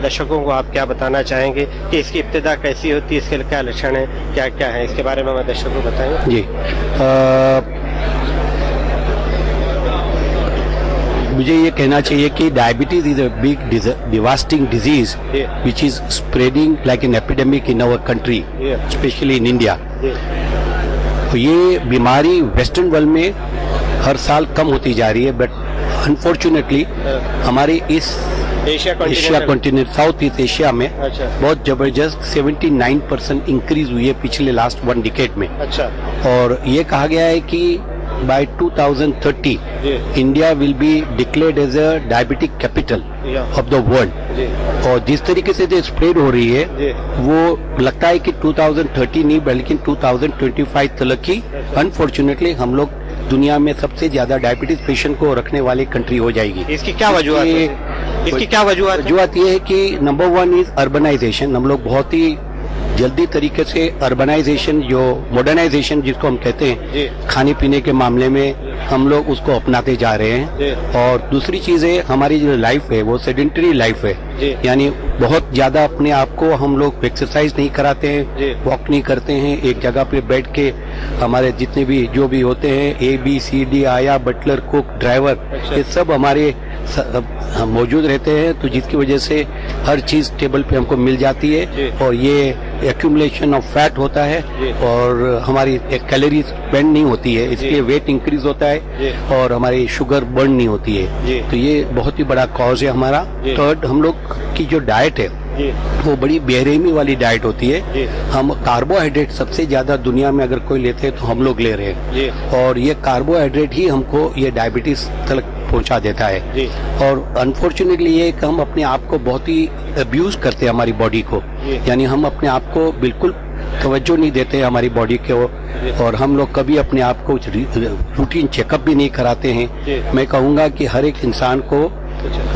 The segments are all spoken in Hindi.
दर्शकों को आप क्या बताना चाहेंगे कि इसकी इब्तिदा कैसी होती है, इसके क्या लक्षण है, क्या क्या है, इसके बारे में हमारे दर्शकों को बताएंगे। जी, मुझे ये कहना चाहिए कि diabetes is a big devastating disease which is spreading like an epidemic in our country, specially in India. तो ये बीमारी वेस्टर्न वर्ल्ड में हर साल कम होती जा रही है, बट अनफॉर्चुनेटली हमारे इस Asia continent, south east Asia में बहुत जबरदस्त 79% इंक्रीज हुई है पिछले लास्ट 1 डिकेड में। और ये कहा गया है कि by 2030 India will be declared as a diabetic capital of the world. और जिस तरीके से जो स्प्रेड हो रही है वो लगता है कि 2030 नहीं बल्कि 2025 तक ही अनफॉर्चुनेटली हम लोग दुनिया में सबसे ज्यादा डायबिटीज पेशेंट को रखने वाली कंट्री हो जाएगी। इसकी क्या वजूहत है? इसकी क्या वजूहत ये है कि नंबर 1 इज अर्बनाइजेशन। हम लोग बहुत ही जल्दी तरीके से अर्बनाइजेशन, जो मॉडर्नाइजेशन जिसको हम कहते हैं, खाने पीने के मामले में हम लोग उसको अपनाते जा रहे हैं। और दूसरी चीज है, हमारी जो लाइफ है वो सेडेंटरी लाइफ है, यानी बहुत ज्यादा अपने आप को हम लोग एक्सरसाइज नहीं कराते हैं, वॉक नहीं करते हैं, एक जगह पे बैठ के हमारे जितने भी जो भी होते हैं ABCD, आया, बटलर, कुक, ड्राइवर, ये सब हमारे मौजूद रहते हैं। तो जिसकी वजह से हर चीज टेबल पे हमको मिल जाती है और ये एक्यूमुलेशन ऑफ फैट होता है और हमारी कैलोरीज बर्न नहीं होती है, इसलिए वेट इंक्रीज होता है और हमारी शुगर बर्न नहीं होती है। तो ये बहुत ही बड़ा कॉज है हमारा। थर्ड, हम लोग की जो डाइट है वो बड़ी बेरहमी वाली डाइट होती है। हम कार्बोहाइड्रेट सबसे ज्यादा दुनिया में अगर कोई लेते हैं तो हम लोग ले रहे हैं, और ये कार्बोहाइड्रेट ही हमको ये डायबिटीज तक पहुंचा देता है। और अनफॉर्चुनेटली ये कि हम अपने आप को बहुत ही अब्यूज करते हैं, हमारी बॉडी को, यानी हम अपने आप को बिल्कुल तवज्जो नहीं देते हमारी बॉडी को, और हम लोग कभी अपने आप को रूटीन चेकअप भी नहीं कराते हैं। मैं कहूँगा कि हर एक इंसान को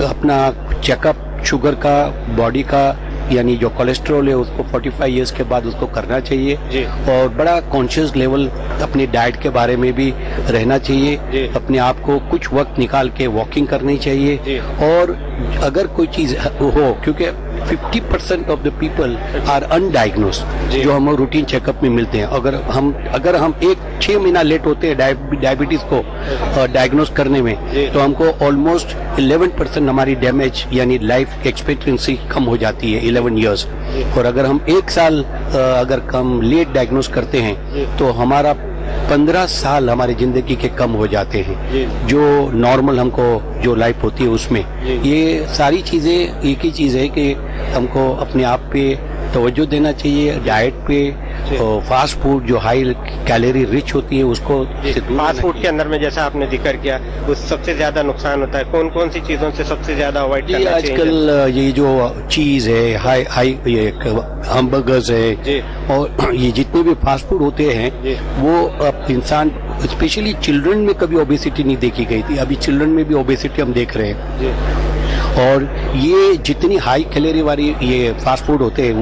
अपना चेकअप शुगर का, बॉडी का, यानी जो कोलेस्ट्रॉल है उसको 45 इयर्स के बाद उसको करना चाहिए, और बड़ा कॉन्शियस लेवल अपनी डाइट के बारे में भी रहना चाहिए। अपने आप को कुछ वक्त निकाल के वॉकिंग करनी चाहिए। और अगर कोई चीज हो, क्योंकि 50% of the people are undiagnosed जो हम रूटीन चेकअप में मिलते हैं। अगर हम 6 महीना लेट होते हैं डायबिटीज को डायग्नोस करने में, तो हमको ऑलमोस्ट 11% हमारी डैमेज यानी लाइफ एक्सपेक्टेंसी कम हो जाती है, 11 इयर्स। और अगर हम 1 साल अगर हम लेट डायग्नोस करते हैं तो हमारा 15 साल हमारी जिंदगी के कम हो जाते हैं, जो नॉर्मल हमको जो लाइफ होती है उसमें। ये सारी चीजें एक ही चीज है कि हमको अपने आप पे तवज्जो देना चाहिए, डाइट पे, और फास्ट फूड जो हाई कैलोरी रिच होती है उसको फास्ट फूड के अंदर में जैसा आपने जिक्र किया उस सबसे ज्यादा नुकसान होता है। कौन कौन सी चीजों से सबसे ज्यादा अवॉइड करना चाहिए? आजकल ये जो चीज है, हाई ये हैमबर्गर्स है, और ये जितने भी फास्ट फूड होते हैं वो इंसान, स्पेशली चिल्ड्रन में कभी ओबेसिटी नहीं देखी गई थी, अभी चिल्ड्रन में भी ओबेसिटी हम देख रहे हैं। और ये जितनी हाई कैलोरी वाली ये फास्ट फूड होते हैं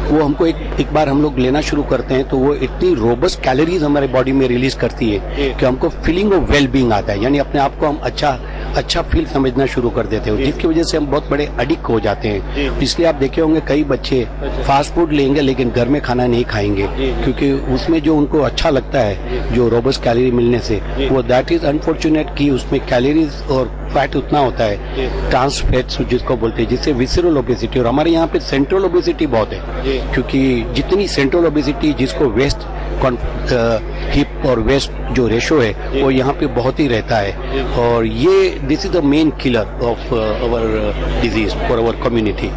वो हमको एक बार हम लोग लेना शुरू करते हैं तो वो इतनी रोबस्ट कैलोरीज हमारे बॉडी में रिलीज करती है कि हमको फीलिंग ऑफ वेल बीइंग आता है, यानी अपने आप को हम अच्छा फील समझना शुरू कर देते हैं, जिसकी वजह से हम बहुत बड़े एडिक्ट हो जाते हैं। इसलिए आप देखे होंगे कई बच्चे फास्ट फूड लेंगे लेकिन घर में खाना नहीं खाएंगे, क्योंकि उसमें जो उनको अच्छा लगता है जो रोबस्ट कैलोरी मिलने से, वो दैट इज अनफॉर्चुनेट कि उसमें कैलोरीज और फैट उतना होता है, ट्रांस फैट्स जिसको बोलते हैं, जिससे विसरल ओबेसिटी। और हमारे यहाँ पे सेंट्रल ओबेसिटी बहुत है, क्योंकि जितनी सेंट्रल ओबेसिटी जिसको वेस्ट हिप और वेस्ट जो रेशो है वो यहाँ पे बहुत ही रहता है, और ये this is the main killer of our disease for our community.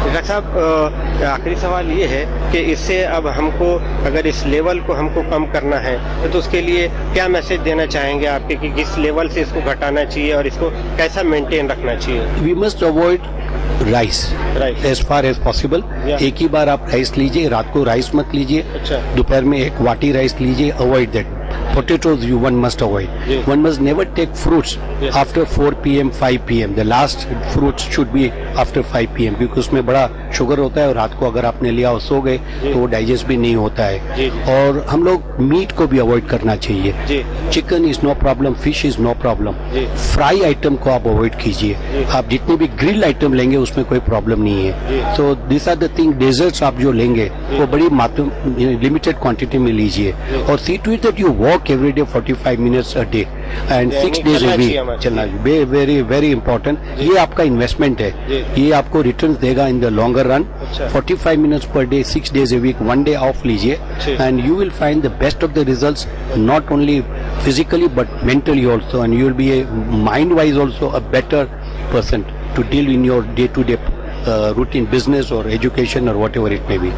Doctor साहब, आखिरी सवाल ये है कि इससे अब हमको अगर इस लेवल को हमको कम करना है तो उसके लिए क्या मैसेज देना चाहेंगे आपके कि किस लेवल से इसको घटाना चाहिए और इसको कैसा मेंटेन रखना चाहिए? We must avoid rice as far as possible. एक ही बार आप राइस लीजिए, रात को राइस मत लीजिए। दोपहर में 1 वाटी राइस लीजिए, avoid that. potatoes one must avoid. Yes. One must never take fruits Yes. after 4 p.m. 5 p.m. The last fruits should be after 5 p.m. क्योंकि उसमें बड़ा शुगर होता है और रात को अगर आपने लिया और सो गए तो वो डाइजेस्ट भी नहीं होता है। जी। और हम लोग मीट को भी अवॉइड करना चाहिए। जी। Chicken is no problem, fish is no problem. जी। फ्राई आइटम को आप अवॉइड कीजिए। आप जितने भी ग्रिल आइटम लेंगे उसमें कोई प्रॉब्लम नहीं है। तो this are the thing, desserts आप जो लेंगे वो बड़ी लिमिटेड क्वांटिटी में लीजिए और see to it that you walk every day 45 minutes a day and 6 days चलना a चाहिए week हमें। चलना। Very very important. ये आपका इन्वेस्टमेंट है, ये आपको रिटर्न देगा इन द लॉन्गर रन। अच्छा। 45 minutes per day 6 days a week, 1 day off लीजिए and you will find the best of the results, not only physically but mentally also, and you will be mind wise also a better person to deal in your day to day routine business or education or whatever it may be.